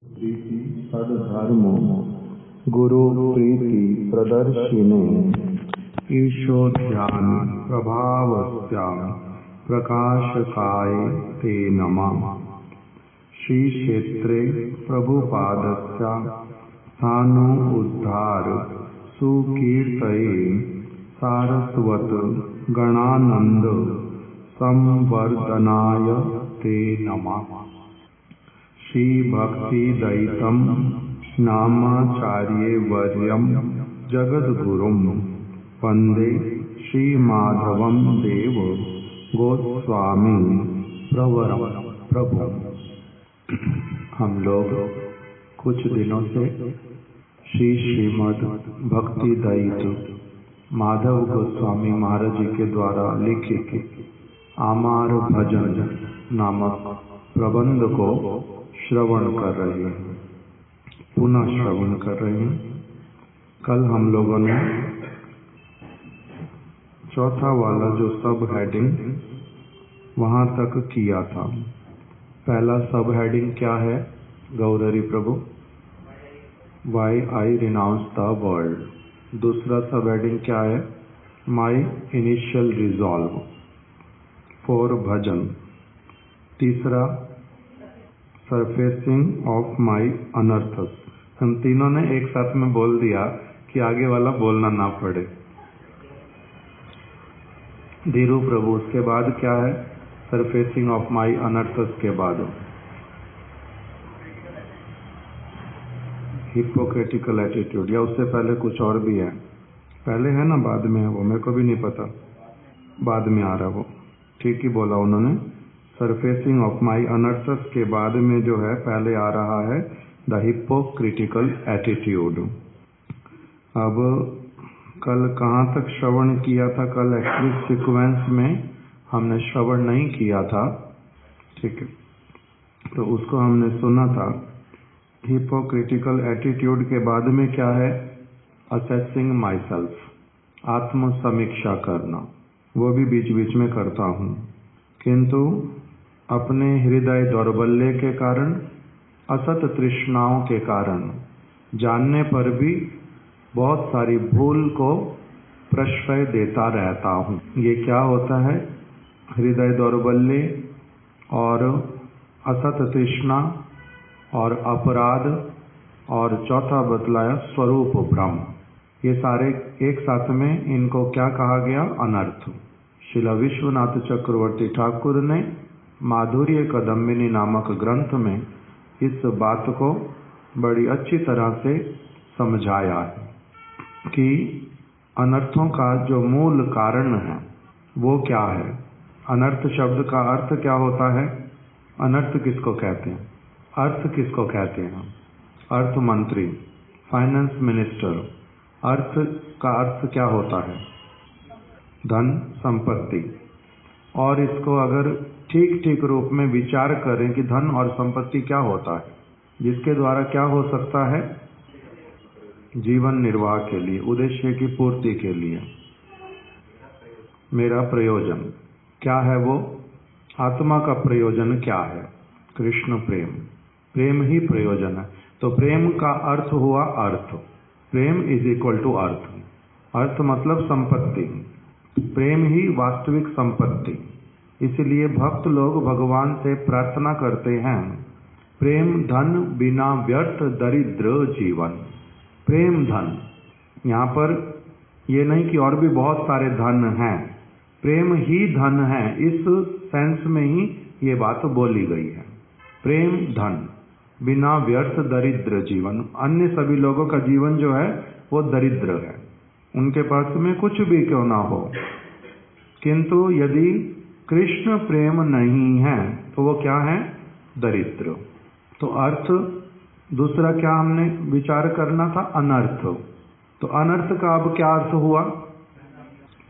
प्रीति सद्धर्म गुरु प्रीति प्रदर्शिने ईशोध्यान प्रभावस्या प्रकाशकाय ते नमः। श्री क्षेत्रे प्रभुपादस्य स्थानो उद्धार सुकीर्तये सारस्वत गणानंद संवर्धनाय ते नमः। श्री भक्तिदयितं नामाचार्ये वर्यं जगद्गुरुं वंदे श्री माधवं देव गोस्वामी प्रवरं प्रभु। हम लोग कुछ दिनों से श्रीमद् भक्तिदयित माधव गोस्वामी महाराज जी के द्वारा लिखित आमार भजन नामक प्रबंध को श्रवण कर रहे हैं, पुनः श्रवण कर रहे हैं। कल हम लोगों ने चौथा वाला जो सब हेडिंग वहां तक किया था। पहला सब हेडिंग क्या है Gaurhari Prabhu? Why I renounce the world. दूसरा सब हेडिंग क्या है? My initial resolve for bhajan. तीसरा सरफेसिंग ऑफ माई अनर्थस। हम तीनों ने एक साथ में बोल दिया कि आगे वाला बोलना ना पड़े। धीरू प्रभु उसके बाद क्या है? सरफेसिंग ऑफ माई अनर्थस के बाद हिपोक्रेटिकल एटीट्यूड, या उससे पहले कुछ और भी है? पहले है ना बाद में है? वो मेरे को भी नहीं पता, बाद में आ रहा वो। ठीक ही बोला उन्होंने। सरफेसिंग ऑफ माई अनर्थस के बाद में जो है पहले आ रहा है द हिपोक्रिटिकल एटीट्यूड। अब कल कहाँ तक श्रवण किया था? कल एक्चुअली सीक्वेंस में हमने श्रवण नहीं किया था, ठीक है, तो उसको हमने सुना था। हिपोक्रिटिकल एटीट्यूड के बाद में क्या है? असेसिंग माई सेल्फ, आत्म समीक्षा करना। वो भी बीच बीच में करता हूँ, किंतु अपने हृदय दौर्बल्य के कारण, असत तृष्णाओं के कारण, जानने पर भी बहुत सारी भूल को प्रश्रय देता रहता हूँ। ये क्या होता है? हृदय दौर्बल्य और असत तृष्णा और अपराध, और चौथा बतलाया स्वरूप भ्रम। ये सारे एक साथ में, इनको क्या कहा गया? अनर्थ। श्रील विश्वनाथ चक्रवर्ती ठाकुर ने माधुर्य कदम्बिनी नामक ग्रंथ में इस बात को बड़ी अच्छी तरह से समझाया है कि अनर्थों का जो मूल कारण है वो क्या है। अनर्थ शब्द का अर्थ क्या होता है? अनर्थ किसको कहते हैं? अर्थ किसको कहते हैं? अर्थ मंत्री, फाइनेंस मिनिस्टर। अर्थ का अर्थ क्या होता है? धन, संपत्ति। और इसको अगर ठीक ठीक रूप में विचार करें कि धन और संपत्ति क्या होता है, जिसके द्वारा क्या हो सकता है? जीवन निर्वाह के लिए, उद्देश्य की पूर्ति के लिए। मेरा प्रयोजन क्या है? वो आत्मा का प्रयोजन क्या है? कृष्ण प्रेम। प्रेम ही प्रयोजन है। तो प्रेम का अर्थ हुआ अर्थ। प्रेम इज इक्वल टू अर्थ। अर्थ मतलब संपत्ति। प्रेम ही वास्तविक संपत्ति। इसलिए भक्त लोग भगवान से प्रार्थना करते हैं, प्रेम धन बिना व्यर्थ दरिद्र जीवन। प्रेम धन, यहाँ पर ये नहीं कि और भी बहुत सारे धन हैं, प्रेम ही धन है, इस सेंस में ही ये बात बोली गई है। प्रेम धन बिना व्यर्थ दरिद्र जीवन। अन्य सभी लोगों का जीवन जो है वो दरिद्र है, उनके पास में कुछ भी क्यों ना हो, किंतु यदि कृष्ण प्रेम नहीं है तो वो क्या है? दरिद्र। तो अर्थ दूसरा क्या हमने विचार करना था? अनर्थ। तो अनर्थ का अब क्या अर्थ हुआ?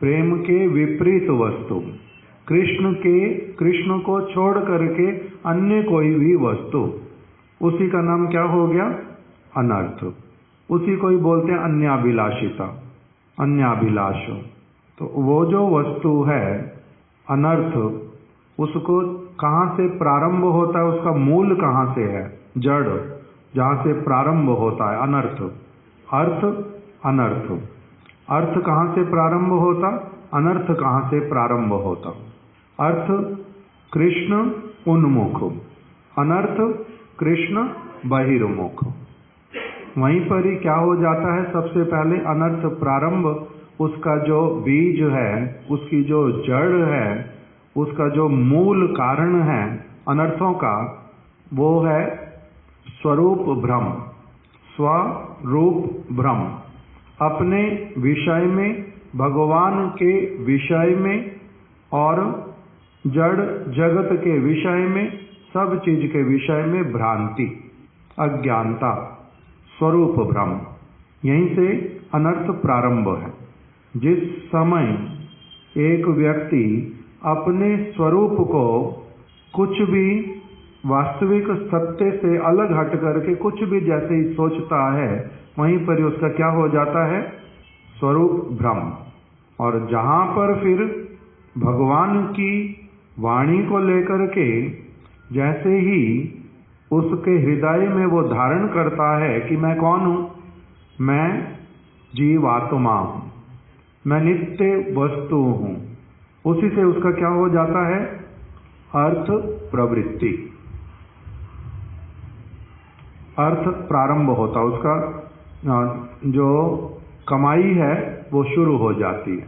प्रेम के विपरीत वस्तु। कृष्ण को छोड़ करके अन्य कोई भी वस्तु, उसी का नाम क्या हो गया? अनर्थ। उसी को ही बोलते हैं अन्याभिलाषिता, अन्याभिलाष। तो वो जो वस्तु है अनर्थ, उसको कहाँ से प्रारंभ होता है? उसका मूल कहाँ से है? जड़। जहाँ से प्रारंभ होता है अनर्थ, अर्थ अनर्थ। अर्थ कहाँ से प्रारंभ होता, अनर्थ कहाँ से प्रारंभ होता। अर्थ कृष्ण उन्मुख, अनर्थ कृष्ण बहिर्मुख। वहीं पर ही क्या हो जाता है, सबसे पहले अनर्थ प्रारंभ, उसका जो बीज है, उसकी जो जड़ है, उसका जो मूल कारण है अनर्थों का, वो है स्वरूप भ्रम, स्वरूप भ्रम। अपने विषय में, भगवान के विषय में और जड़ जगत के विषय में, सब चीज के विषय में भ्रांति, अज्ञानता, स्वरूप भ्रम। यहीं से अनर्थ प्रारंभ है। जिस समय एक व्यक्ति अपने स्वरूप को कुछ भी वास्तविक सत्य से अलग हट करके कुछ भी जैसे ही सोचता है, वहीं पर उसका क्या हो जाता है, स्वरूप भ्रम। और जहां पर फिर भगवान की वाणी को लेकर के जैसे ही उसके हृदय में वो धारण करता है कि मैं कौन हूं, मैं जीवात्मा हूं, मैं नित्य वस्तु हूं, उसी से उसका क्या हो जाता है, अर्थ प्रवृत्ति, अर्थ प्रारंभ होता, उसका जो कमाई है वो शुरू हो जाती है।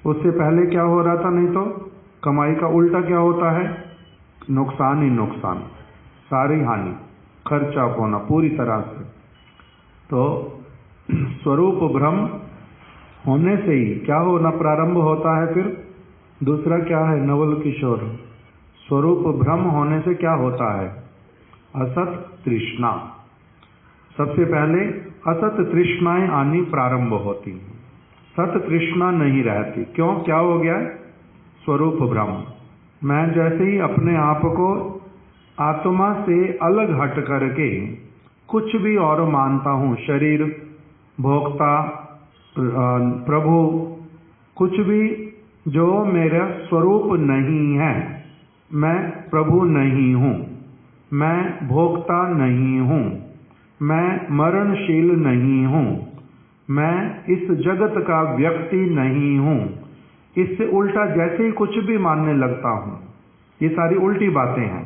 उससे पहले क्या हो रहा था, नहीं तो कमाई का उल्टा क्या होता है, नुकसान ही नुकसान, सारी हानि, खर्चा होना पूरी तरह से। तो स्वरूप भ्रम होने से ही क्या होना प्रारंभ होता है। फिर दूसरा क्या है नवल किशोर, स्वरूप भ्रम होने से क्या होता है, असत तृष्णा। सबसे पहले असत तृष्णाएं आनी प्रारंभ होती हैं, सत तृष्णा नहीं रहती। क्यों, क्या हो गया, स्वरूप भ्रम। मैं जैसे ही अपने आप को आत्मा से अलग हट करके कुछ भी और मानता हूं, शरीर, भोक्ता, प्रभु, कुछ भी जो मेरा स्वरूप नहीं है, मैं प्रभु नहीं हूं, मैं भोक्ता नहीं हूं, मैं मरणशील नहीं हूं, मैं इस जगत का व्यक्ति नहीं हूं, इससे उल्टा जैसे ही कुछ भी मानने लगता हूं, ये सारी उल्टी बातें हैं।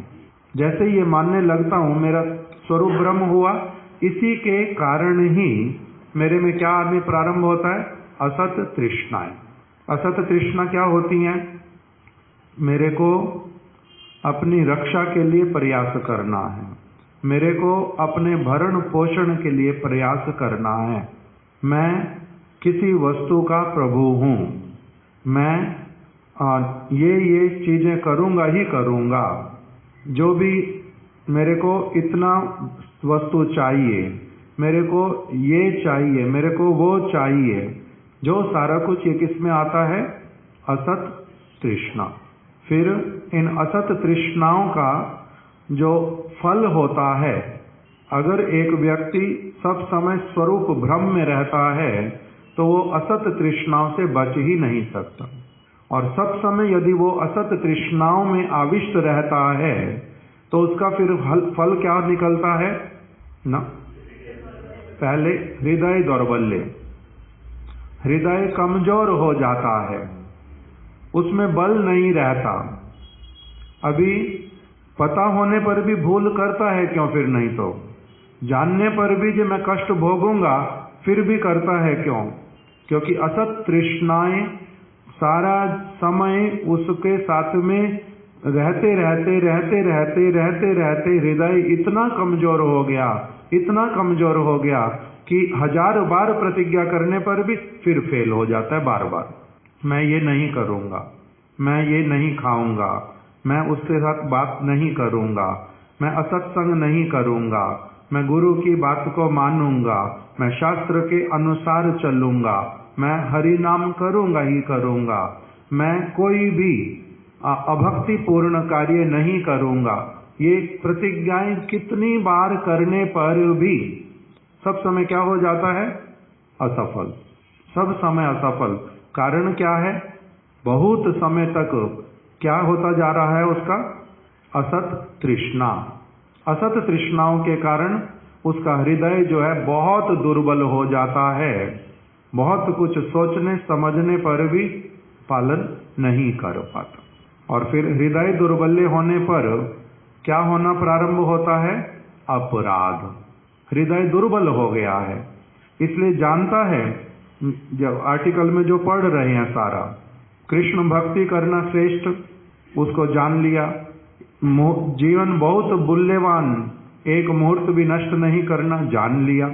जैसे ही ये मानने लगता हूं मेरा स्वरूप भ्रम हुआ, इसी के कारण ही मेरे में क्या आने प्रारंभ होता है, असत तृष्णाएं। असत तृष्णा क्या होती हैं, मेरे को अपनी रक्षा के लिए प्रयास करना है, मेरे को अपने भरण पोषण के लिए प्रयास करना है, मैं किसी वस्तु का प्रभु हूं, मैं ये चीजें करूंगा ही करूंगा, जो भी मेरे को इतना वस्तु चाहिए, मेरे को ये चाहिए, मेरे को वो चाहिए, जो सारा कुछ ये किस में आता है, असत तृष्णा। फिर इन असत तृष्णाओं का जो फल होता है, अगर एक व्यक्ति सब समय स्वरूप भ्रम में रहता है तो वो असत तृष्णाओं से बच ही नहीं सकता। और सब समय यदि वो असत तृष्णाओं में आविष्ट रहता है तो उसका फिर फल क्या निकलता है ना, पहले हृदय दौर्बल्य, हृदय कमजोर हो जाता है, उसमें बल नहीं रहता। अभी पता होने पर भी भूल करता है, क्यों, फिर नहीं तो जानने पर भी जो मैं कष्ट भोगूंगा फिर भी करता है, क्यों, क्योंकि असत तृष्णाएं सारा समय उसके साथ में रहते रहते रहते रहते रहते रहते हृदय इतना कमजोर हो गया, इतना कमजोर हो गया कि 1000 बार प्रतिज्ञा करने पर भी फिर फेल हो जाता है बार बार। मैं ये नहीं करूंगा, मैं ये नहीं खाऊंगा, मैं उसके साथ बात नहीं करूंगा, मैं असत्संग नहीं करूंगा, मैं गुरु की बात को मानूंगा, मैं शास्त्र के अनुसार चलूंगा, मैं हरि नाम करूंगा ही करूंगा, मैं कोई भी अभक्ति पूर्ण कार्य नहीं करूंगा। ये प्रतिज्ञाएं कितनी बार करने पर भी सब समय क्या हो जाता है, असफल, सब समय असफल। कारण क्या है, बहुत समय तक क्या होता जा रहा है उसका, असत तृष्णा। असत तृष्णाओं के कारण उसका हृदय जो है बहुत दुर्बल हो जाता है, बहुत कुछ सोचने समझने पर भी पालन नहीं कर पाता। और फिर हृदय दुर्बल होने पर क्या होना प्रारंभ होता है? अपराध। हृदय दुर्बल हो गया है, इसलिए जानता है, जब आर्टिकल में जो पढ़ रहे हैं सारा, कृष्ण भक्ति करना श्रेष्ठ, उसको जान लिया। जीवन बहुत मूल्यवान, एक मुहूर्त भी नष्ट नहीं करना, जान लिया।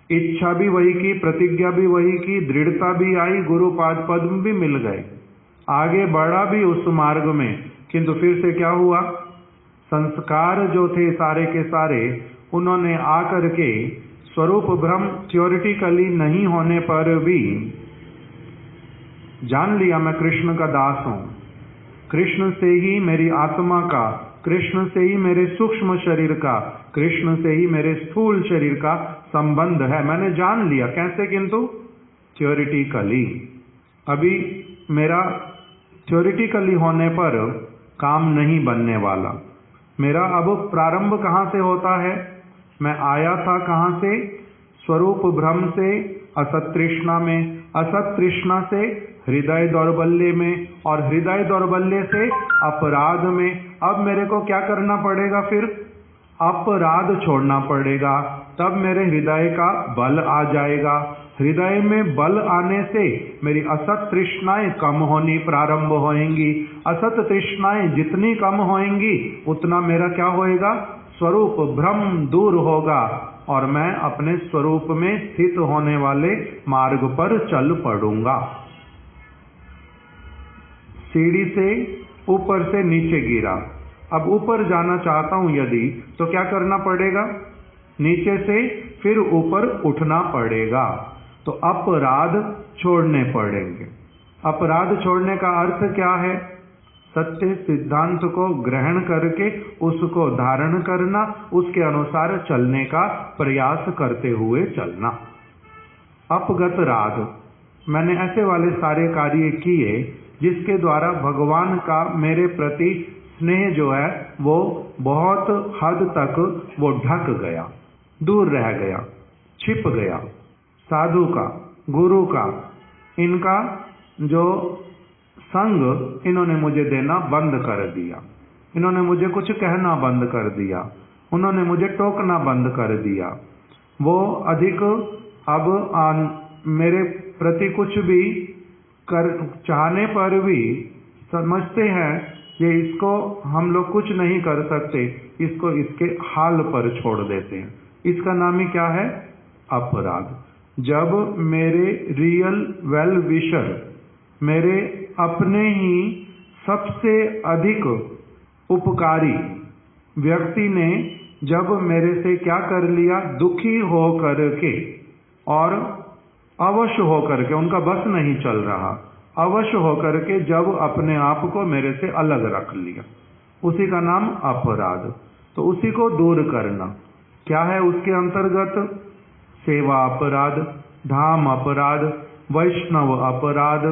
इच्छा भी वही की, प्रतिज्ञा भी वही की, दृढ़ता भी आई, गुरुपाद पद्म भी मिल गए, आगे बढ़ा भी उस मार्ग में। किंतु फिर से क्या हुआ? संस्कार जो थे सारे के सारे, उन्होंने आकर के स्वरूप भ्रम थ्योरिटिकली नहीं होने पर भी जान लिया मैं कृष्ण का दास हूं, कृष्ण से ही मेरी आत्मा का, कृष्ण से ही मेरे सूक्ष्म शरीर का, कृष्ण से ही मेरे स्थूल शरीर का संबंध है। मैंने जान लिया। कैसे? किंतु थ्योरिटिकली। अभी मेरा थ्योरिटिकली होने पर काम नहीं बनने वाला। मेरा अब प्रारंभ कहाँ से होता है? मैं आया था कहाँ से? स्वरूप भ्रम से, असत तृष्णा में, असत तृष्णा से हृदय दौर्बल्य में, और हृदय दौर्बल्य से अपराध में। अब मेरे को क्या करना पड़ेगा? फिर अपराध छोड़ना पड़ेगा, तब मेरे हृदय का बल आ जाएगा। हृदय में बल आने से मेरी असत तृष्णाएं कम होनी प्रारंभ होएंगी। असत तृष्णाएं जितनी कम होएंगी उतना मेरा क्या होएगा? स्वरूप भ्रम दूर होगा और मैं अपने स्वरूप में स्थित होने वाले मार्ग पर चल पड़ूंगा। सीढ़ी से ऊपर से नीचे गिरा, अब ऊपर जाना चाहता हूं यदि, तो क्या करना पड़ेगा? नीचे से फिर ऊपर उठना पड़ेगा। तो अपराध छोड़ने पड़ेंगे। अपराध छोड़ने का अर्थ क्या है? सत्य सिद्धांत को ग्रहण करके उसको धारण करना, उसके अनुसार चलने का प्रयास करते हुए चलना। अपगत राग, मैंने ऐसे वाले सारे कार्य किए जिसके द्वारा भगवान का मेरे प्रति स्नेह जो है वो बहुत हद तक वो ढक गया, दूर रह गया, छिप गया। साधु का, गुरु का, इनका जो संग इन्होंने मुझे देना बंद कर दिया, इन्होंने मुझे कुछ कहना बंद कर दिया, उन्होंने मुझे टोकना बंद कर दिया। वो अधिक अब मेरे प्रति कुछ भी कर चाहने पर भी समझते हैं ये इसको हम लोग कुछ नहीं कर सकते, इसको इसके हाल पर छोड़ देते हैं। इसका नाम ही क्या है? अपराध। जब मेरे रियल वेल विशर, मेरे अपने ही सबसे अधिक उपकारी व्यक्ति ने जब मेरे से क्या कर लिया? दुखी हो करके और अवश्य हो करके, उनका बस नहीं चल रहा, अवश्य हो करके जब अपने आप को मेरे से अलग रख लिया, उसी का नाम अपराध। तो उसी को दूर करना क्या है? उसके अंतर्गत सेवा अपराध, धाम अपराध, वैष्णव अपराध,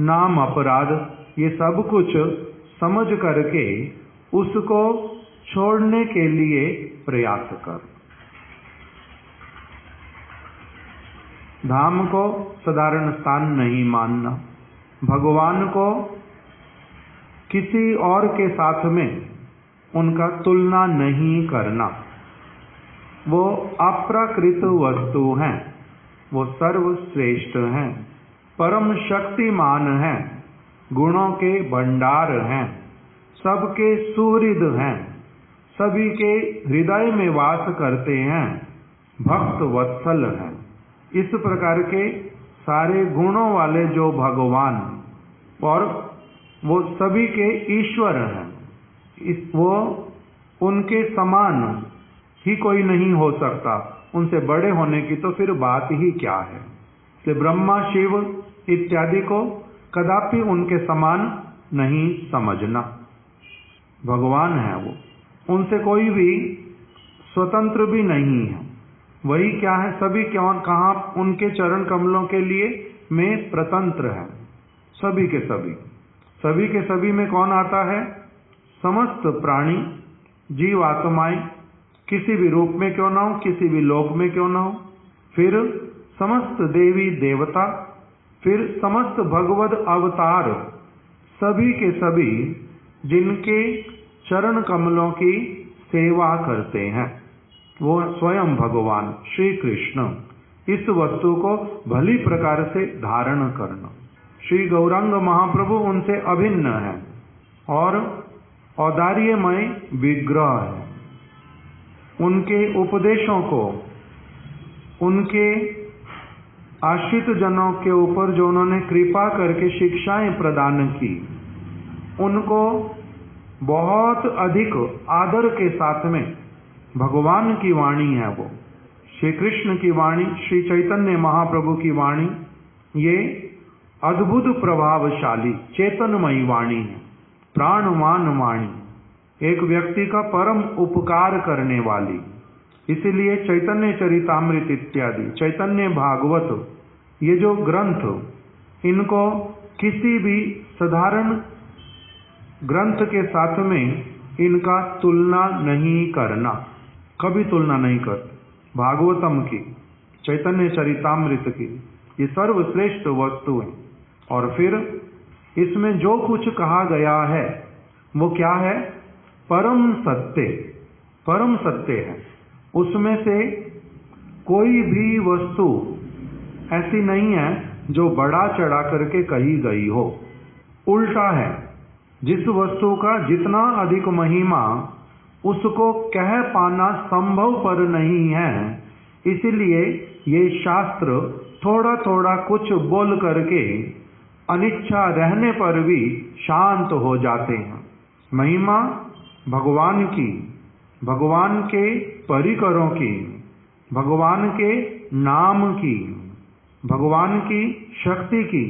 नाम अपराध, ये सब कुछ समझ करके उसको छोड़ने के लिए प्रयास कर। धाम को साधारण स्थान नहीं मानना, भगवान को किसी और के साथ में उनका तुलना नहीं करना। वो अप्राकृत वस्तु हैं, वो सर्वश्रेष्ठ हैं, परम शक्तिमान हैं, गुणों के भंडार हैं, सबके सुहृद हैं, सभी के हृदय में वास करते हैं, भक्त वत्सल हैं। इस प्रकार के सारे गुणों वाले जो भगवान, और वो सभी के ईश्वर हैं, वो उनके समान ही कोई नहीं हो सकता, उनसे बड़े होने की तो फिर बात ही क्या है। कि ब्रह्मा शिव इत्यादि को कदापि उनके समान नहीं समझना। भगवान है वो, उनसे कोई भी स्वतंत्र भी नहीं है। वही क्या है? सभी क्यों कहाँ उनके चरण कमलों के लिए में प्रतंत्र है। सभी के सभी, सभी के सभी में कौन आता है? समस्त प्राणी जीव आत्माएं किसी भी रूप में क्यों ना हो, किसी भी लोक में क्यों ना हो, फिर समस्त देवी देवता, फिर समस्त भगवद अवतार, सभी के सभी जिनके चरण कमलों की सेवा करते हैं, वो स्वयं भगवान श्री कृष्ण इस वस्तु को भली प्रकार से धारण करना। श्री गौरांग महाप्रभु उनसे अभिन्न है और औदार्यमय विग्रह है। उनके उपदेशों को उनके आश्रित जनों के ऊपर जो उन्होंने कृपा करके शिक्षाएं प्रदान की, उनको बहुत अधिक आदर के साथ में भगवान की वाणी है, वो श्री कृष्ण की वाणी, श्री चैतन्य महाप्रभु की वाणी, ये अद्भुत प्रभावशाली चेतनमयी वाणी है, प्राणवान वाणी, एक व्यक्ति का परम उपकार करने वाली। इसीलिए चैतन्य चरितामृत इत्यादि, चैतन्य भागवत, ये जो ग्रंथ, इनको किसी भी साधारण ग्रंथ के साथ में इनका तुलना नहीं करना, कभी तुलना नहीं करते। भागवतम की, चैतन्य चरितामृत की, ये सर्वश्रेष्ठ वस्तु है। और फिर इसमें जो कुछ कहा गया है वो क्या है? परम सत्य, परम सत्य है। उसमें से कोई भी वस्तु ऐसी नहीं है जो बढ़ा चढ़ा करके कही गई हो, उल्टा है। जिस वस्तु का जितना अधिक महिमा उसको कह पाना संभव पर नहीं है, इसलिए ये शास्त्र थोड़ा थोड़ा कुछ बोल करके अनिच्छा रहने पर भी शांत हो जाते हैं। महिमा भगवान की, भगवान के परिकरों की, भगवान के नाम की, भगवान की शक्ति की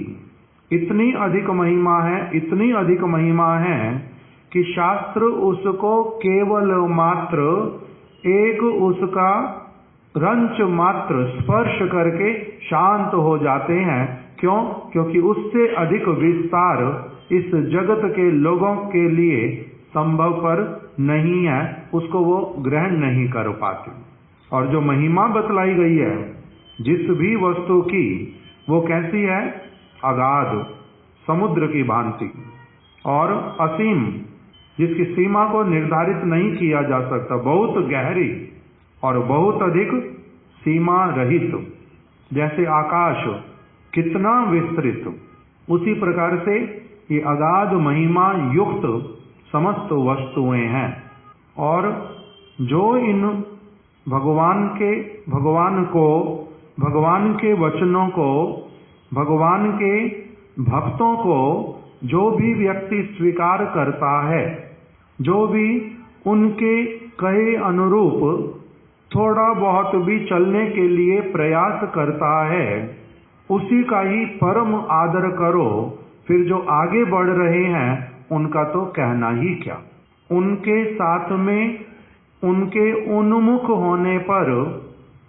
इतनी अधिक महिमा है, इतनी अधिक महिमा है कि शास्त्र उसको केवल मात्र एक उसका रंच मात्र स्पर्श करके शांत हो जाते हैं। क्यों? क्योंकि उससे अधिक विस्तार इस जगत के लोगों के लिए संभव पर नहीं है, उसको वो ग्रहण नहीं कर पाते। और जो महिमा बतलाई गई है जिस भी वस्तु की, वो कैसी है? अगाध समुद्र की भांति और असीम, जिसकी सीमा को निर्धारित नहीं किया जा सकता, बहुत गहरी और बहुत अधिक सीमा रहित। जैसे आकाश कितना विस्तृत, उसी प्रकार से ये अगाध महिमा युक्त समस्त वस्तुएं हैं। और जो इन भगवान को, भगवान के वचनों को, भगवान के भक्तों को जो भी व्यक्ति स्वीकार करता है, जो भी उनके कहे अनुरूप थोड़ा बहुत भी चलने के लिए प्रयास करता है, उसी का ही परम आदर करो। फिर जो आगे बढ़ रहे हैं उनका तो कहना ही क्या। उनके साथ में उनके उन्मुख होने पर,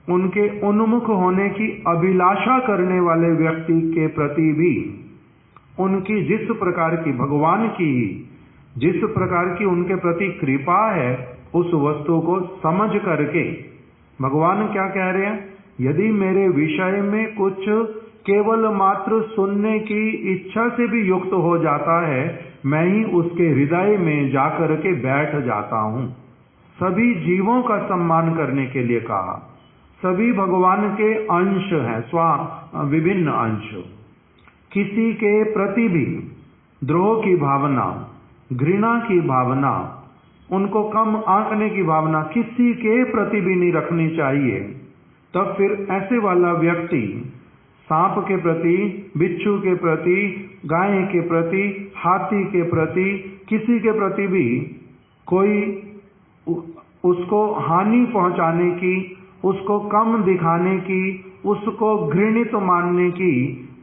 उनके उन्मुख होने की अभिलाषा करने वाले व्यक्ति के प्रति भी उनकी जिस प्रकार की, भगवान की जिस प्रकार की उनके प्रति कृपा है, उस वस्तु को समझ करके भगवान क्या कह रहे हैं? यदि मेरे विषय में कुछ केवल मात्र सुनने की इच्छा से भी युक्त हो जाता है, मैं ही उसके हृदय में जाकर के बैठ जाता हूँ। सभी जीवों का सम्मान करने के लिए कहा। सभी भगवान के अंश हैं, विभिन्न अंश। किसी के प्रति भी द्रोह की भावना, घृणा की भावना, उनको कम आंकने की भावना किसी के प्रति भी नहीं रखनी चाहिए। तब फिर ऐसे वाला व्यक्ति सांप के प्रति, बिच्छू के प्रति, गाय के प्रति, हाथी के प्रति, किसी के प्रति भी कोई उसको हानि पहुंचाने की, उसको कम दिखाने की, उसको घृणित मानने की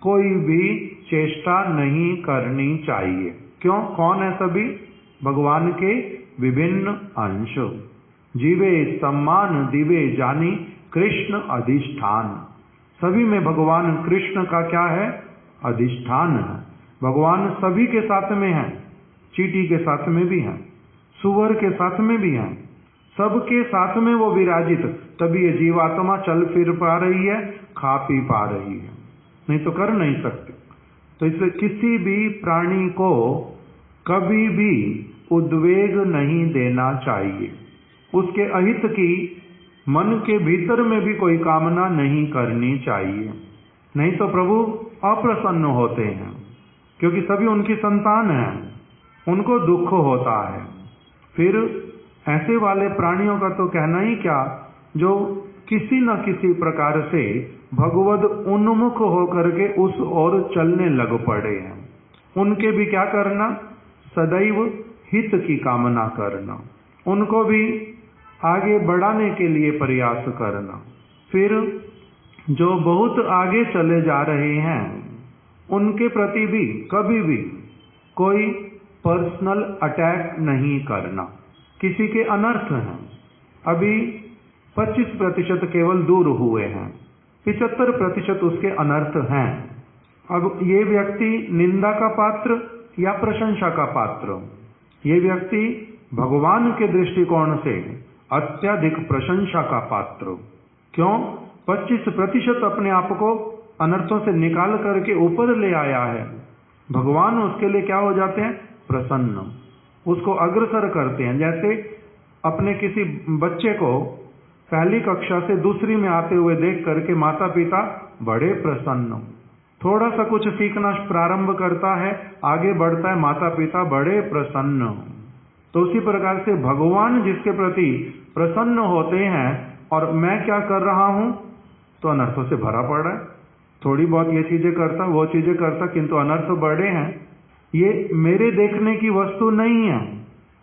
कोई भी चेष्टा नहीं करनी चाहिए। क्यों? कौन है सभी? भगवान के विभिन्न अंश। जीवे सम्मान दिवे जानी कृष्ण अधिष्ठान। सभी में भगवान कृष्ण का क्या है? अधिष्ठान है। भगवान सभी के साथ में है, चींटी के साथ में भी है, सुअर के साथ में भी है, सबके साथ में वो विराजित, तभी ये जीवात्मा चल फिर पा रही है, खा पी पा रही है, नहीं तो कर नहीं सकते। तो इसलिए किसी भी प्राणी को कभी भी उद्वेग नहीं देना चाहिए, उसके अहित की मन के भीतर में भी कोई कामना नहीं करनी चाहिए, नहीं तो प्रभु अप्रसन्न होते हैं, क्योंकि सभी उनकी संतान हैं, उनको दुख होता है। फिर ऐसे वाले प्राणियों का तो कहना ही क्या, जो किसी न किसी प्रकार से भगवद उन्मुख होकर के उस ओर चलने लग पड़े हैं, उनके भी क्या करना, सदैव हित की कामना करना, उनको भी आगे बढ़ाने के लिए प्रयास करना। फिर जो बहुत आगे चले जा रहे हैं उनके प्रति भी कभी भी कोई पर्सनल अटैक नहीं करना। किसी के अनर्थ हैं, अभी 25% केवल दूर हुए हैं, 75% उसके अनर्थ हैं। अब ये व्यक्ति निंदा का पात्र या प्रशंसा का पात्र, ये व्यक्ति भगवान के दृष्टिकोण से अत्यधिक प्रशंसा का पात्र। क्यों? 25% अपने आप को अनर्थों से निकाल करके ऊपर ले आया है, भगवान उसके लिए क्या हो जाते हैं, प्रसन्न, उसको अग्रसर करते हैं। जैसे अपने किसी बच्चे को पहली कक्षा से दूसरी में आते हुए देख करके माता पिता बड़े प्रसन्न, थोड़ा सा कुछ सीखना प्रारंभ करता है, आगे बढ़ता है, माता पिता बड़े प्रसन्न। तो उसी प्रकार से भगवान जिसके प्रति प्रसन्न होते हैं, और मैं क्या कर रहा हूं, तो अनर्थों से भरा पड़ा है, थोड़ी बहुत ये चीजें करता, वो चीजें करता, किंतु अनर्थ बड़े हैं। ये मेरे देखने की वस्तु नहीं है,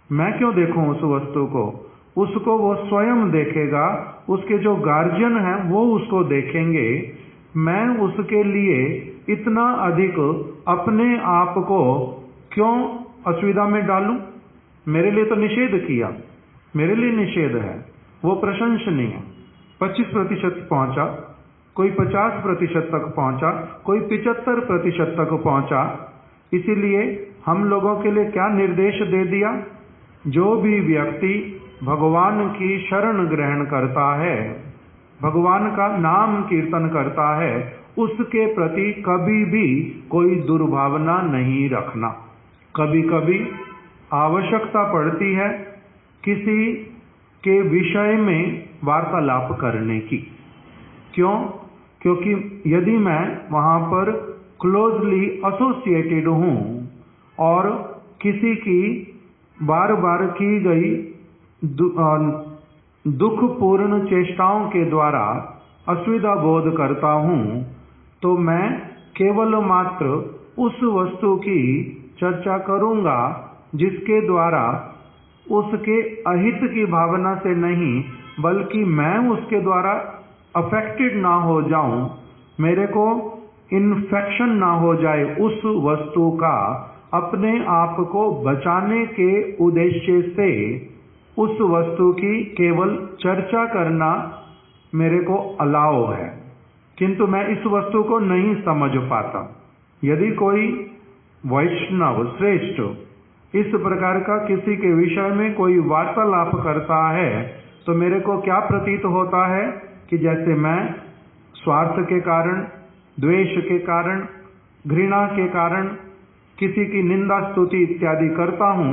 मैं क्यों देखूं उस वस्तु को, उसको वो स्वयं देखेगा, उसके जो गार्जियन हैं वो उसको देखेंगे। मैं उसके लिए इतना अधिक अपने आप को क्यों असुविधा में डालूं? मेरे लिए तो निषेध किया, मेरे लिए निषेध है, वो प्रशंसनीय है। 25% पहुंचा, कोई 50% तक पहुंचा, कोई 75% तक पहुंचा। इसीलिए हम लोगों के लिए क्या निर्देश दे दिया, जो भी व्यक्ति भगवान की शरण ग्रहण करता है, भगवान का नाम कीर्तन करता है, उसके प्रति कभी भी कोई दुर्भावना नहीं रखना। कभी कभी आवश्यकता पड़ती है किसी के विषय में वार्तालाप करने की। क्यों? क्योंकि यदि मैं वहां पर क्लोजली एसोसिएटेड हूं और किसी की बार बार की गई दुखपूर्ण चेष्टाओं के द्वारा असुविधा बोध करता हूं, तो मैं केवल मात्र उस वस्तु की चर्चा करूंगा जिसके द्वारा उसके अहित की भावना से नहीं, बल्कि मैं उसके द्वारा अफेक्टेड ना हो जाऊं, मेरे को इन्फेक्शन ना हो जाए उस वस्तु का, अपने आप को बचाने के उद्देश्य से उस वस्तु की केवल चर्चा करना मेरे को अलाउ है। किंतु मैं इस वस्तु को नहीं समझ पाता। यदि कोई वैष्णव श्रेष्ठ इस प्रकार का किसी के विषय में कोई वार्तालाप करता है, तो मेरे को क्या प्रतीत होता है कि जैसे मैं स्वार्थ के कारण, द्वेष के कारण, घृणा के कारण किसी की निंदा स्तुति इत्यादि करता हूं।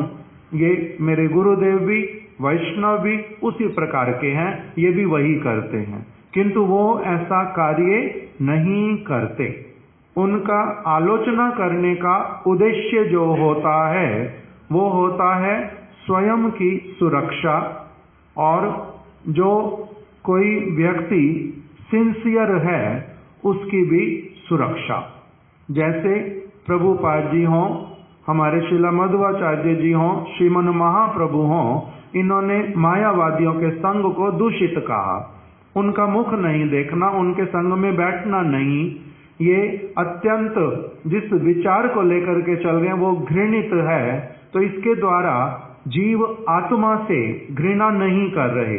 ये मेरे गुरुदेव भी, वैष्णव भी उसी प्रकार के हैं, ये भी वही करते हैं, किंतु वो ऐसा कार्य नहीं करते। उनका आलोचना करने का उद्देश्य जो होता है वो होता है स्वयं की सुरक्षा, और जो कोई व्यक्ति सिंसियर है उसकी भी सुरक्षा। जैसे प्रभुपाद जी हों, हमारे श्रीला मध्वाचार्य जी हों, श्रीमन महाप्रभु हों, इन्होंने मायावादियों के संग को दूषित कहा। उनका मुख नहीं देखना, उनके संग में बैठना नहीं। ये अत्यंत जिस विचार को लेकर के चल रहे हैं वो घृणित है, तो इसके द्वारा जीव आत्मा से घृणा नहीं कर रहे,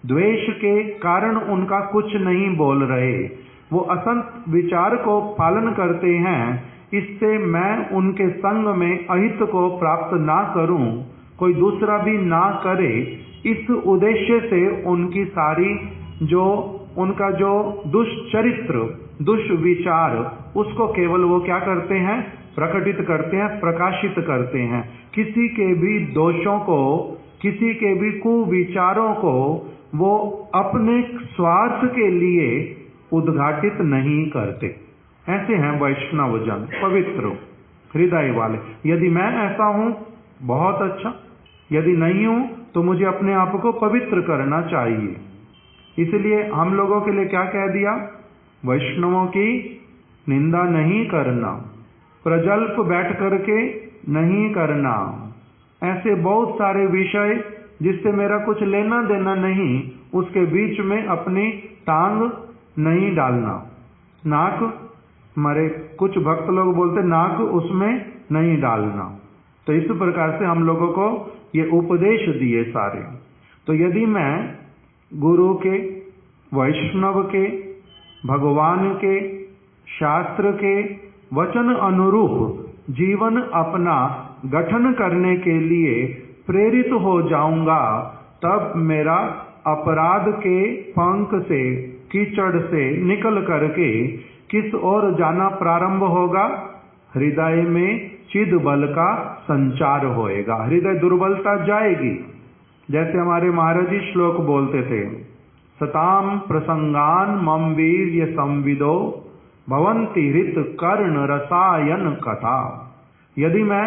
द्वेष के कारण उनका कुछ नहीं बोल रहे, वो असंत विचार को पालन करते हैं। इससे मैं उनके संग में अहित को प्राप्त ना करूं, कोई दूसरा भी ना करे, इस उद्देश्य से उनकी सारी उनका जो दुष्चरित्र, दुष्विचार, उसको केवल वो क्या करते हैं? प्रकटित करते हैं, प्रकाशित करते हैं। किसी के भी दोषों को, किसी के भी कुविचारों को वो अपने स्वार्थ के लिए उद्घाटित नहीं करते। ऐसे हैं वैष्णव जन, पवित्र हृदय वाले। यदि मैं ऐसा हूं, बहुत अच्छा, यदि नहीं हूं तो मुझे अपने आप को पवित्र करना चाहिए। इसलिए हम लोगों के लिए क्या कह दिया? वैष्णवों की निंदा नहीं करना, प्रजल्प बैठ करके नहीं करना, ऐसे बहुत सारे विषय जिससे मेरा कुछ लेना देना नहीं, उसके बीच में अपनी टांग नहीं डालना। नाक, हमारे कुछ भक्त लोग बोलते नाक उसमें नहीं डालना। तो इस प्रकार से हम लोगों को ये उपदेश दिए सारे। तो यदि मैं गुरु के, वैष्णव के, भगवान के, शास्त्र के वचन अनुरूप जीवन अपना गठन करने के लिए प्रेरित हो जाऊंगा, तब मेरा अपराध के पंख से, कीचड़ से निकल करके किस ओर जाना प्रारंभ होगा? हृदय में चिद बल का संचार होएगा, हृदय दुर्बलता जाएगी। जैसे हमारे महाराज जी श्लोक बोलते थे, सताम प्रसंगान मम वीर्य संविदो भवंति हृत कर्ण रसायन कथा। यदि मैं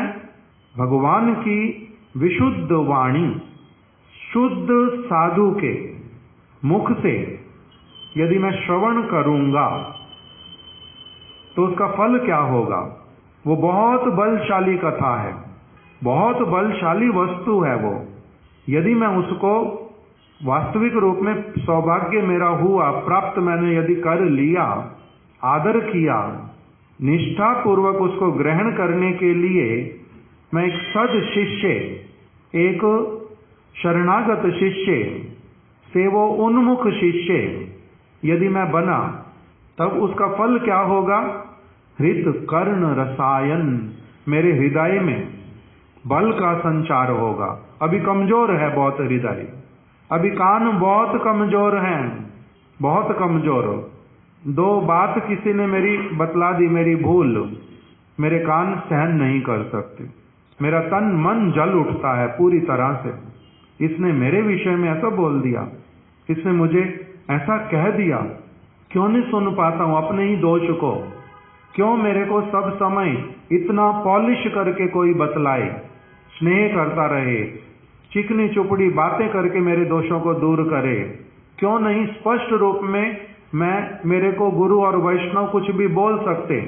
भगवान की विशुद्ध वाणी, शुद्ध साधु के मुख से यदि मैं श्रवण करूंगा तो उसका फल क्या होगा? वो बहुत बलशाली कथा है, बहुत बलशाली वस्तु है वो। यदि मैं उसको वास्तविक रूप में सौभाग्य मेरा हुआ, प्राप्त मैंने यदि कर लिया, आदर किया, निष्ठा पूर्वक उसको ग्रहण करने के लिए मैं एक सद शिष्य, एक शरणागत शिष्य, सेवो उन्मुख शिष्य यदि मैं बना, तब उसका फल क्या होगा? हृत कर्ण रसायन, मेरे हृदय में बल का संचार होगा। अभी कमजोर है बहुत हृदय, अभी कान बहुत कमजोर हैं, बहुत कमजोर। दो बात किसी ने मेरी बतला दी, मेरी भूल, मेरे कान सहन नहीं कर सकते, मेरा तन मन जल उठता है पूरी तरह से। इसने मेरे विषय में ऐसा बोल दिया, इसने मुझे ऐसा कह दिया, क्यों नहीं सुन पाता हूं अपने ही दोष को? क्यों मेरे को सब समय इतना पॉलिश करके कोई बतलाए, स्नेह करता रहे, चिकनी चुपड़ी बातें करके मेरे दोषों को दूर करे? क्यों नहीं स्पष्ट रूप में मेरे को गुरु और वैष्णव कुछ भी बोल सकते?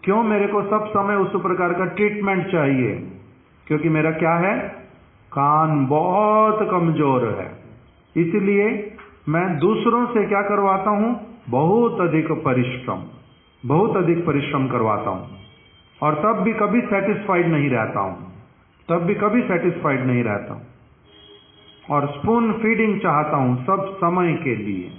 क्यों मेरे को सब समय उस प्रकार का ट्रीटमेंट चाहिए? क्योंकि मेरा क्या है? कान बहुत कमजोर है। इसलिए मैं दूसरों से क्या करवाता हूं? बहुत अधिक परिश्रम, बहुत अधिक परिश्रम करवाता हूं, और तब भी कभी सेटिस्फाइड नहीं रहता हूं, तब भी कभी सेटिस्फाइड नहीं रहता हूं, और स्पून फीडिंग चाहता हूं सब समय के लिए।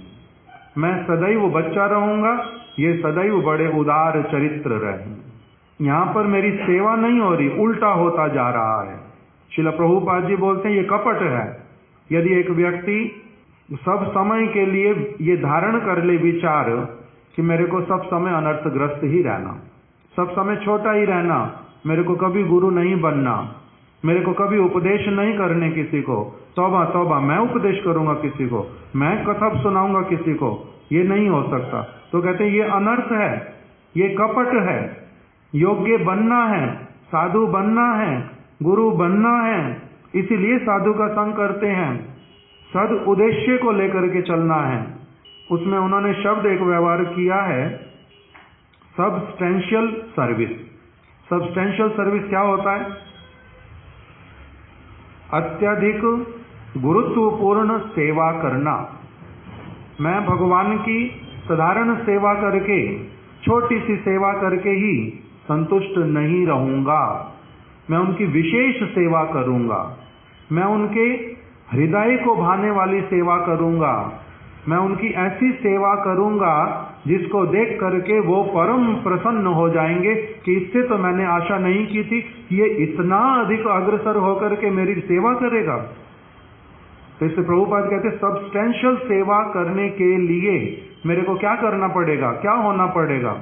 मैं सदैव बच्चा रहूंगा, ये सदैव बड़े उदार चरित्र रहे। यहां पर मेरी सेवा नहीं हो रही, उल्टा होता जा रहा है। श्रील प्रभुपाद जी बोलते हैं ये कपट है। यदि एक व्यक्ति सब समय के लिए ये धारण कर ले विचार कि मेरे को सब समय अनर्थग्रस्त ही रहना, सब समय छोटा ही रहना, मेरे को कभी गुरु नहीं बनना, मेरे को कभी उपदेश नहीं करने किसी को, तौबा तौबा मैं उपदेश करूंगा किसी को, मैं कथा सुनाऊंगा किसी को, ये नहीं हो सकता। तो कहते हैं ये अनर्थ है, ये कपट है। योग्य बनना है, साधु बनना है, गुरु बनना है, इसीलिए साधु का संग करते हैं, सद उद्देश्य को लेकर के चलना है। उसमें उन्होंने शब्द एक व्यवहार किया है, सबस्टेंशियल सर्विस। सबस्टेंशियल सर्विस क्या होता है? अत्यधिक गुरुत्वपूर्ण सेवा करना। मैं भगवान की साधारण सेवा करके, छोटी सी सेवा करके ही संतुष्ट नहीं रहूंगा, मैं उनकी विशेष सेवा करूंगा, मैं उनके हृदय को भाने वाली सेवा करूंगा, मैं उनकी ऐसी सेवा करूंगा जिसको देख करके वो परम प्रसन्न हो जाएंगे कि इससे तो मैंने आशा नहीं की थी, ये इतना अधिक अग्रसर होकर के मेरी सेवा करेगा। तो इससे प्रभुपाद कहते हैं सब्सटेंशियल सेवा करने के लिए मेरे को क्या करना पड़ेगा, क्या होना पड़ेगा?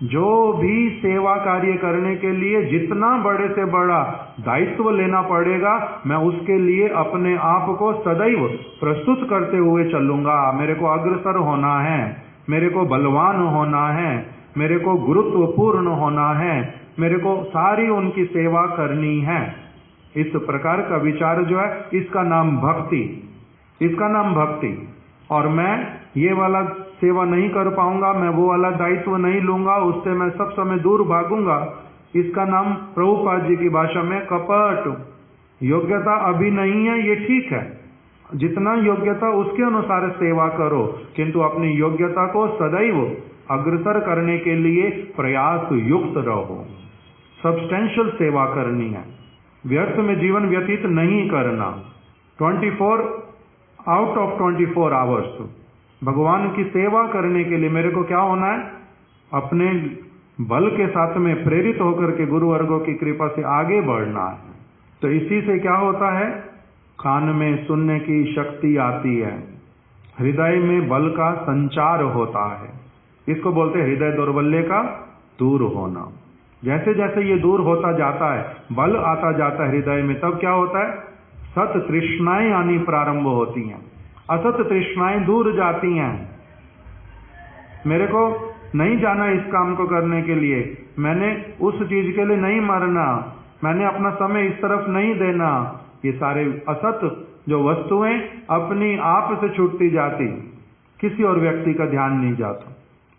जो भी सेवा कार्य करने के लिए जितना बड़े से बड़ा दायित्व लेना पड़ेगा, मैं उसके लिए अपने आप को सदैव प्रस्तुत करते हुए चलूंगा। मेरे को अग्रसर होना है, मेरे को बलवान होना है, मेरे को गुरुत्वपूर्ण होना है, मेरे को सारी उनकी सेवा करनी है। इस प्रकार का विचार जो है, इसका नाम भक्ति, इसका नाम भक्ति। और मैं ये वाला सेवा नहीं कर पाऊंगा, मैं वो वाला दायित्व नहीं लूंगा, उससे मैं सब समय दूर भागूंगा, इसका नाम प्रभुपाद जी की भाषा में कपट। योग्यता अभी नहीं है, ये ठीक है, जितना योग्यता उसके अनुसार सेवा करो, किंतु अपनी योग्यता को सदैव अग्रसर करने के लिए प्रयास युक्त रहो। सब्सटेंशियल सेवा करनी है, व्यर्थ में जीवन व्यतीत नहीं करना। 24 आउट ऑफ 24 आवर्स भगवान की सेवा करने के लिए मेरे को क्या होना है? अपने बल के साथ में प्रेरित होकर के गुरु वर्गों की कृपा से आगे बढ़ना है। तो इसी से क्या होता है? कान में सुनने की शक्ति आती है, हृदय में बल का संचार होता है। इसको बोलते हैं हृदय दौर्बल्य का दूर होना। जैसे जैसे ये दूर होता जाता है, बल आता जाता है हृदय में, तब क्या होता है? सत तृष्णाएं आनी प्रारंभ होती हैं, असत तृष्णाएं दूर जाती हैं। मेरे को नहीं जाना इस काम को करने के लिए, मैंने उस चीज के लिए नहीं मरना, मैंने अपना समय इस तरफ नहीं देना, ये सारे असत जो वस्तुएं अपनी आप से छूटती जाती, किसी और व्यक्ति का ध्यान नहीं जाता,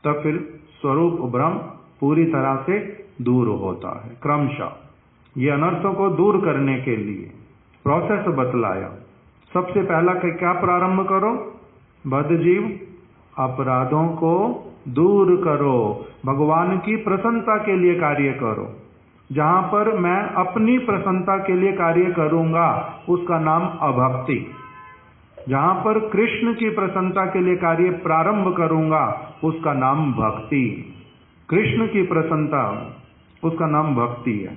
तब फिर स्वरूप ब्रह्म पूरी तरह से दूर होता है क्रमशः। ये अनर्थों को दूर करने के लिए प्रोसेस बतलाया। सबसे पहला क्या प्रारंभ करो? बद्धजीव अपराधों को दूर करो, भगवान की प्रसन्नता के लिए कार्य करो। जहां पर मैं अपनी प्रसन्नता के लिए कार्य करूंगा उसका नाम अभक्ति, जहां पर कृष्ण की प्रसन्नता के लिए कार्य प्रारंभ करूंगा उसका नाम भक्ति। कृष्ण की प्रसन्नता उसका नाम भक्ति है,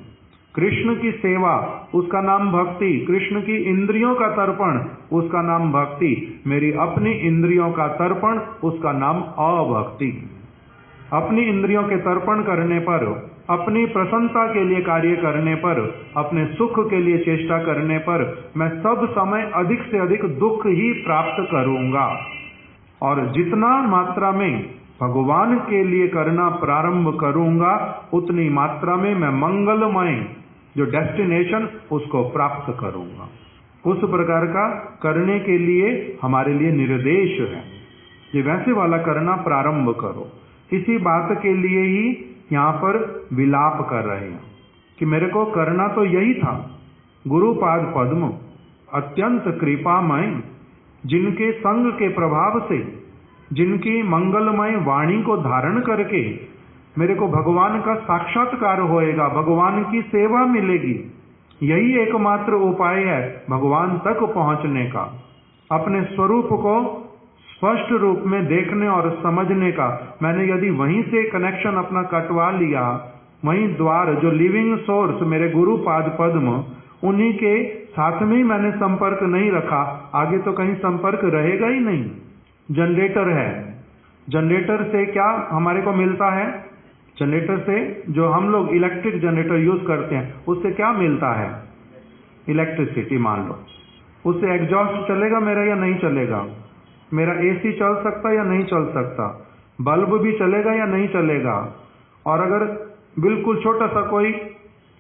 कृष्ण की सेवा उसका नाम भक्ति, कृष्ण की इंद्रियों का तर्पण उसका नाम भक्ति, मेरी अपनी इंद्रियों का तर्पण उसका नाम अभक्ति। अपनी इंद्रियों के तर्पण करने पर, अपनी प्रसन्नता के लिए कार्य करने पर, अपने सुख के लिए चेष्टा करने पर मैं सब समय अधिक से अधिक दुख ही प्राप्त करूंगा। और जितना मात्रा में भगवान के लिए करना प्रारंभ करूंगा उतनी मात्रा में मैं मंगलमय जो डेस्टिनेशन उसको प्राप्त करूंगा। उस प्रकार का करने के लिए हमारे लिए निर्देश है, ये वैसे वाला करना प्रारंभ करो। इसी बात के लिए ही यहाँ पर विलाप कर रहे हैं कि मेरे को करना तो यही था। गुरुपाद पद्म अत्यंत कृपामय, जिनके संग के प्रभाव से, जिनकी मंगलमय वाणी को धारण करके मेरे को भगवान का साक्षात्कार होएगा, भगवान की सेवा मिलेगी। यही एकमात्र उपाय है भगवान तक पहुंचने का, अपने स्वरूप को स्पष्ट रूप में देखने और समझने का। मैंने यदि वहीं से कनेक्शन अपना कटवा लिया, वहीं द्वार जो लिविंग सोर्स मेरे गुरुपाद पद्म, उन्हीं के साथ में ही मैंने संपर्क नहीं रखा, आगे तो कहीं संपर्क रहेगा ही नहीं। जनरेटर है, जनरेटर से क्या हमारे को मिलता है? जनरेटर से जो हम लोग इलेक्ट्रिक जनरेटर यूज करते हैं उससे क्या मिलता है? इलेक्ट्रिसिटी। मान लो उससे एग्जॉस्ट चलेगा मेरा या नहीं चलेगा? मेरा एसी चल सकता या नहीं चल सकता? बल्ब भी चलेगा या नहीं चलेगा? और अगर बिल्कुल छोटा सा कोई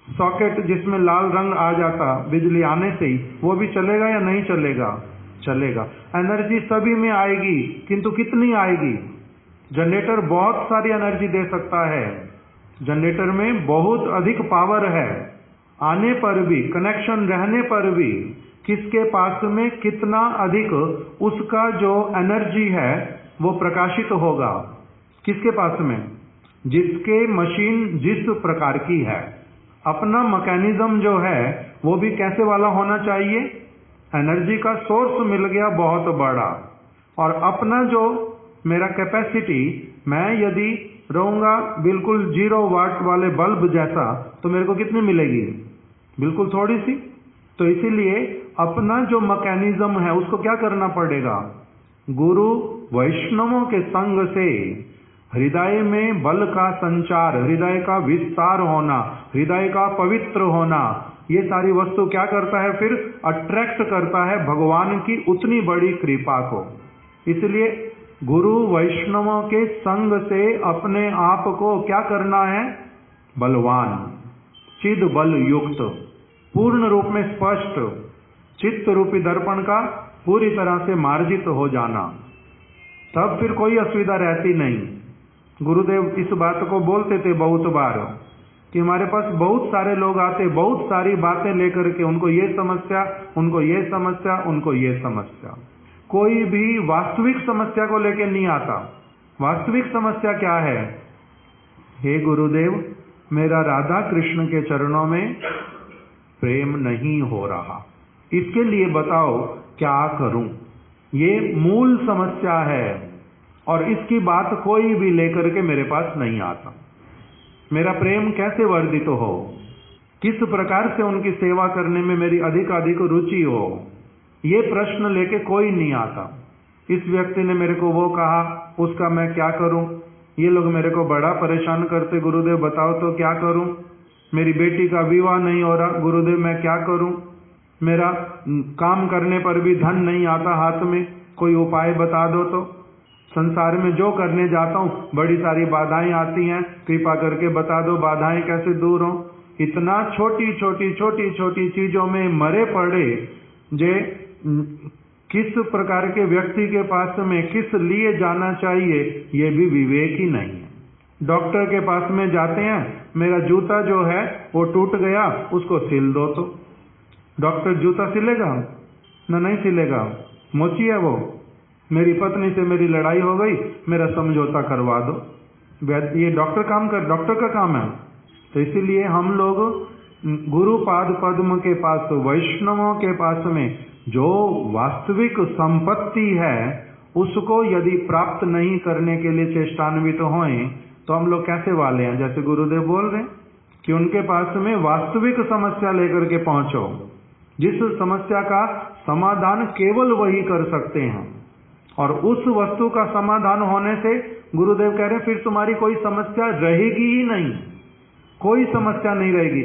सॉकेट जिसमें लाल रंग आ जाता बिजली आने से ही, वो भी चलेगा या नहीं चलेगा? चलेगा। एनर्जी सभी में आएगी, किंतु कितनी आएगी? जनरेटर बहुत सारी एनर्जी दे सकता है, जनरेटर में बहुत अधिक पावर है। आने पर भी, कनेक्शन रहने पर भी किसके पास में कितना अधिक उसका जो एनर्जी है वो प्रकाशित होगा? किसके पास में? जिसके मशीन जिस प्रकार की है। अपना मैकेनिज्म जो है वो भी कैसे वाला होना चाहिए? एनर्जी का सोर्स मिल गया बहुत बड़ा, और अपना जो मेरा कैपेसिटी, मैं यदि रहूंगा बिल्कुल 0 वाट वाले बल्ब जैसा, तो मेरे को कितनी मिलेगी? बिल्कुल थोड़ी सी। तो इसीलिए अपना जो मैकेनिज्म है उसको क्या करना पड़ेगा? गुरु वैष्णवों के संग से हृदय में बल का संचार, हृदय का विस्तार होना, हृदय का पवित्र होना, ये सारी वस्तु क्या करता है? फिर अट्रैक्ट करता है भगवान की उतनी बड़ी कृपा को। इसलिए गुरु वैष्णवों के संग से अपने आप को क्या करना है? बलवान, चिद बल युक्त, पूर्ण रूप में स्पष्ट, चित्त रूपी दर्पण का पूरी तरह से मार्जित हो जाना, तब फिर कोई असुविधा रहती नहीं। गुरुदेव इस बात को बोलते थे बहुत बार कि हमारे पास बहुत सारे लोग आते, बहुत सारी बातें लेकर के, उनको ये समस्या, उनको ये समस्या, उनको ये समस्या, कोई भी वास्तविक समस्या को लेकर नहीं आता। वास्तविक समस्या क्या है? हे गुरुदेव, मेरा राधा कृष्ण के चरणों में प्रेम नहीं हो रहा, इसके लिए बताओ क्या करूं? ये मूल समस्या है और इसकी बात कोई भी लेकर के मेरे पास नहीं आता। मेरा प्रेम कैसे वर्धित हो, किस प्रकार से उनकी सेवा करने में मेरी अधिक रुचि हो, ये प्रश्न लेके कोई नहीं आता। इस व्यक्ति ने मेरे को वो कहा, उसका मैं क्या करूं? ये लोग मेरे को बड़ा परेशान करते, गुरुदेव बताओ तो क्या करूं? मेरी बेटी का विवाह नहीं हो रहा, गुरुदेव मैं क्या करूं? मेरा काम करने पर भी धन नहीं आता हाथ में, कोई उपाय बता दो तो। संसार में जो करने जाता हूं बड़ी सारी बाधाएं आती हैं, कृपा करके बता दो बाधाएं कैसे दूर हो। इतना छोटी छोटी चीजों में मरे पड़े जे किस प्रकार के व्यक्ति के पास में किस लिए जाना चाहिए ये भी विवेक ही नहीं है। डॉक्टर के पास में जाते हैं, मेरा जूता जो है वो टूट गया, उसको सिल दो तो। डॉक्टर जूता सिलेगा? नहीं सिलेगा, मोची है वो। मेरी पत्नी से मेरी लड़ाई हो गई, मेरा समझौता करवा दो। ये डॉक्टर का काम है। तो इसीलिए हम लोग गुरुपाद पद्म के पास, वैष्णवों के पास में जो वास्तविक संपत्ति है उसको यदि प्राप्त नहीं करने के लिए चेष्टान्वित होएं तो हम लोग कैसे वाले हैं? जैसे गुरुदेव बोल रहे हैं कि उनके पास में वास्तविक समस्या लेकर के पहुंचो, जिस समस्या का समाधान केवल वही कर सकते हैं। और उस वस्तु का समाधान होने से गुरुदेव कह रहे हैं फिर तुम्हारी कोई समस्या रहेगी ही नहीं, कोई समस्या नहीं रहेगी।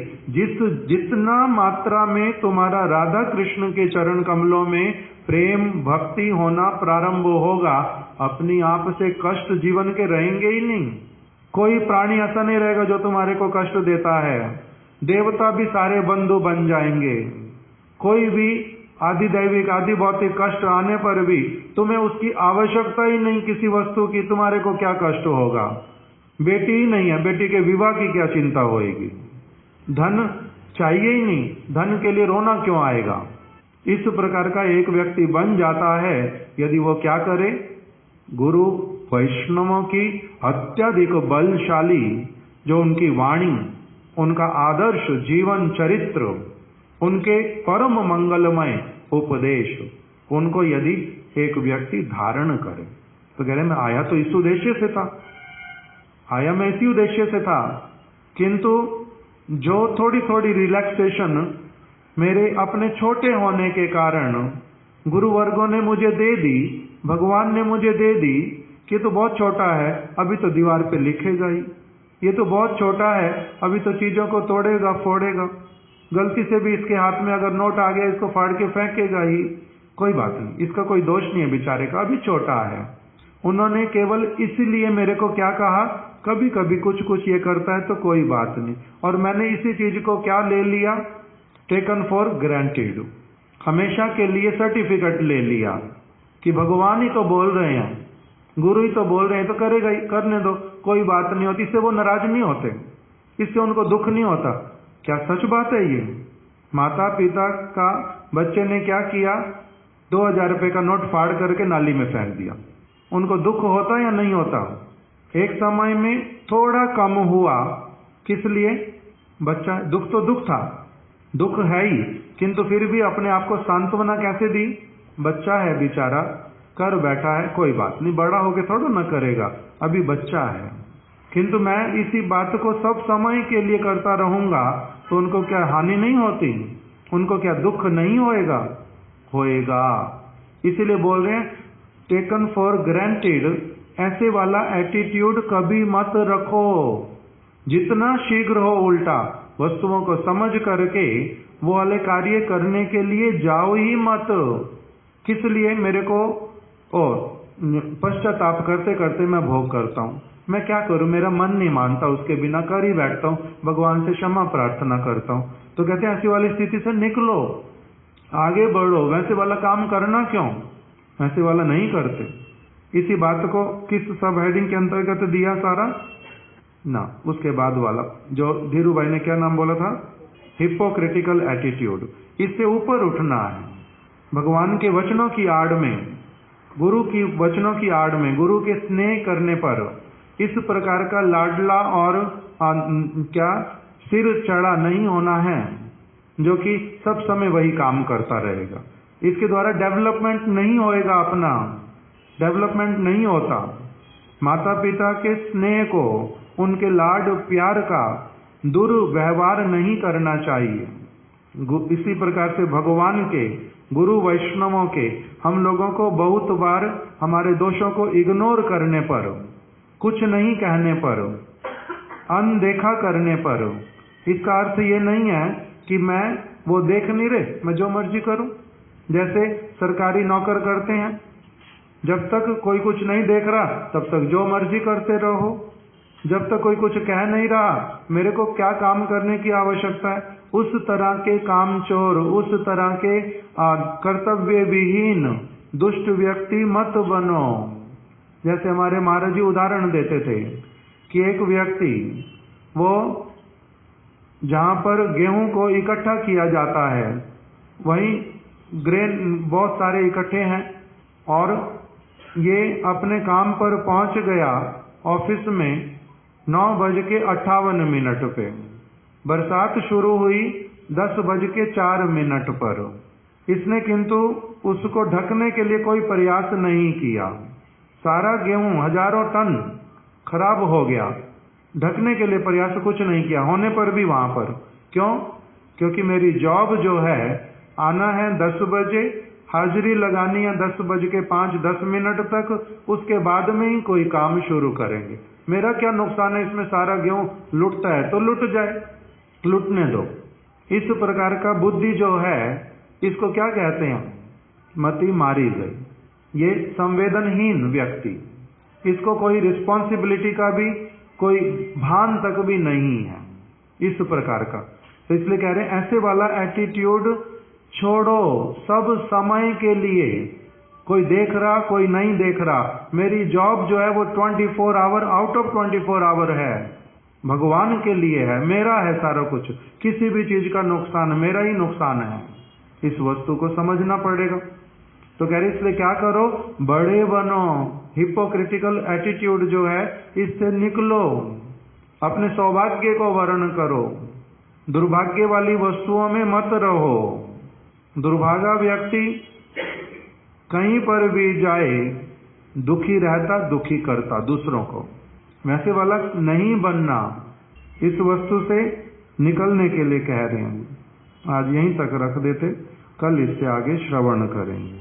जितना मात्रा में तुम्हारा राधा कृष्ण के चरण कमलों में प्रेम भक्ति होना प्रारंभ होगा, अपनी आप से कष्ट जीवन के रहेंगे ही नहीं। कोई प्राणी ऐसा नहीं रहेगा जो तुम्हारे को कष्ट देता है। देवता भी सारे बंधु बन जाएंगे। कोई भी आदि दैविक आदि भौतिक कष्ट आने पर भी तुम्हें उसकी आवश्यकता ही नहीं किसी वस्तु की। तुम्हारे को क्या कष्ट होगा? बेटी ही नहीं है, बेटी के विवाह की क्या चिंता होएगी? धन चाहिए ही नहीं, धन के लिए रोना क्यों आएगा? इस प्रकार का एक व्यक्ति बन जाता है यदि वो क्या करे? गुरु वैष्णवों की अत्यधिक बलशाली जो उनकी वाणी, उनका आदर्श जीवन चरित्र, उनके परम मंगलमय उपदेश, उनको यदि एक व्यक्ति धारण करे तो कह रहे मैं आया तो इस उद्देश्य से था, आया मैं इसी उद्देश्य से था, किंतु जो थोड़ी रिलैक्सेशन मेरे अपने छोटे होने के कारण गुरुवर्गों ने मुझे दे दी, भगवान ने मुझे दे दी कि तो बहुत छोटा है, अभी तो दीवार पे लिखेगा ही, ये तो बहुत छोटा है, अभी तो चीजों को तोड़ेगा फोड़ेगा, गलती से भी इसके हाथ में अगर नोट आ गया इसको फाड़ के फेंकेगा ही, कोई बात नहीं, इसका कोई दोष नहीं है बेचारे का, अभी छोटा है। उन्होंने केवल इसलिए मेरे को क्या कहा, कभी कभी कुछ ये करता है तो कोई बात नहीं, और मैंने इसी चीज को क्या ले लिया, टेकन फॉर ग्रांटेड, हमेशा के लिए सर्टिफिकेट ले लिया कि भगवान ही तो बोल रहे हैं, गुरु ही तो बोल रहे हैं तो करेगा ही, करने दो, कोई बात नहीं होती। इससे वो नाराज नहीं होते, इससे उनको दुख नहीं होता। क्या सच बात है ये? माता पिता का बच्चे ने क्या किया, 2000 रुपए का नोट फाड़ करके नाली में फेंक दिया, उनको दुख होता या नहीं होता? एक समय में थोड़ा कम हुआ, किस लिए? बच्चा, दुख तो दुख था, दुख है ही, किंतु फिर भी अपने आप को सांत्वना कैसे दी? बच्चा है बेचारा, कर बैठा है, कोई बात नहीं, बड़ा होके थोड़ा ना करेगा, अभी बच्चा है। किंतु मैं इसी बात को सब समय के लिए करता रहूंगा तो उनको क्या हानि नहीं होती? उनको क्या दुख नहीं होएगा? होएगा। इसीलिए बोल रहे हैं टेकन फॉर ग्रांटेड, ऐसे वाला एटीट्यूड कभी मत रखो। जितना शीघ्र हो उल्टा वस्तुओं को समझ करके वो वाले कार्य करने के लिए जाओ ही मत। किस लिए? मेरे को पश्चाताप करते करते मैं भोग करता हूँ, मैं क्या करूं, मेरा मन नहीं मानता, उसके बिना कर ही बैठता हूँ, भगवान से क्षमा प्रार्थना करता हूँ। तो कहते हैं ऐसी वाली स्थिति से निकलो, आगे बढ़ो। वैसे वाला काम करना क्यों? वैसे वाला नहीं करते। इसी बात को किस सब हेडिंग के अंतर्गत दिया सारा ना, उसके बाद वाला जो धीरू भाई ने क्या नाम बोला था, हिपोक्रिटिकल एटीट्यूड। इससे ऊपर उठना है। भगवान के वचनों की आड़ में, गुरु की वचनों की आड़ में, गुरु के स्नेह करने पर इस प्रकार का लाडला और क्या सिर चढ़ा नहीं होना है जो कि सब समय वही काम करता रहेगा। इसके द्वारा डेवलपमेंट नहीं होएगा, अपना डेवलपमेंट नहीं होता। माता पिता के स्नेह को, उनके लाड प्यार का दुर्व्यवहार नहीं करना चाहिए। इसी प्रकार से भगवान के, गुरु वैष्णवों के, हम लोगों को बहुत बार हमारे दोषों को इग्नोर करने पर, कुछ नहीं कहने पर, अनदेखा करने पर, इसका अर्थ ये नहीं है कि मैं वो देख नहीं रहे, मैं जो मर्जी करूं। जैसे सरकारी नौकर करते हैं, जब तक कोई कुछ नहीं देख रहा तब तक जो मर्जी करते रहो। जब तक कोई कुछ कह नहीं रहा, मेरे को क्या काम करने की आवश्यकता है, उस तरह के कामचोर, उस तरह के कर्तव्य विहीन दुष्ट व्यक्ति मत बनो। जैसे हमारे महाराज जी उदाहरण देते थे कि एक व्यक्ति, वो जहां पर गेहूं को इकट्ठा किया जाता है, वहीं ग्रेन बहुत सारे इकट्ठे हैं, और ये अपने काम पर पहुंच गया ऑफिस में 9:58 पे। बरसात शुरू हुई 10:04 पर। इसने किंतु उसको ढकने के लिए कोई प्रयास नहीं किया। सारा गेहूं हजारों टन खराब हो गया, ढकने के लिए प्रयास कुछ नहीं किया, होने पर भी वहां पर क्यों? क्योंकि मेरी जॉब जो है, आना है 10 बजे, हाजिरी लगानी है 10:05 तक, उसके बाद में ही कोई काम शुरू करेंगे। मेरा क्या नुकसान है इसमें? सारा गेहूं लुटता है तो लुट जाए, लुटने दो। इस प्रकार का बुद्धि जो है, इसको क्या कहते हैं? मति मारी गई। ये संवेदनहीन व्यक्ति, इसको कोई रिस्पॉन्सिबिलिटी का भी कोई भान तक भी नहीं है, इस प्रकार का। तो इसलिए कह रहे हैं ऐसे वाला एटीट्यूड छोड़ो सब समय के लिए। कोई देख रहा, कोई नहीं देख रहा, मेरी जॉब जो है वो 24 आवर आउट ऑफ 24 आवर है, भगवान के लिए है, मेरा है सारा कुछ, किसी भी चीज का नुकसान मेरा ही नुकसान है। इस वस्तु को समझना पड़ेगा। तो कह रहे इसलिए क्या करो, बड़े बनो, हिपोक्रिटिकल एटीट्यूड जो है इससे निकलो, अपने सौभाग्य को वर्ण करो, दुर्भाग्य वाली वस्तुओं में मत रहो। दुर्भागा व्यक्ति कहीं पर भी जाए दुखी रहता, दुखी करता दूसरों को, वैसे वाला नहीं बनना। इस वस्तु से निकलने के लिए कह रहे हैं। आज यहीं तक रख देते, कल इससे आगे श्रवण करेंगे।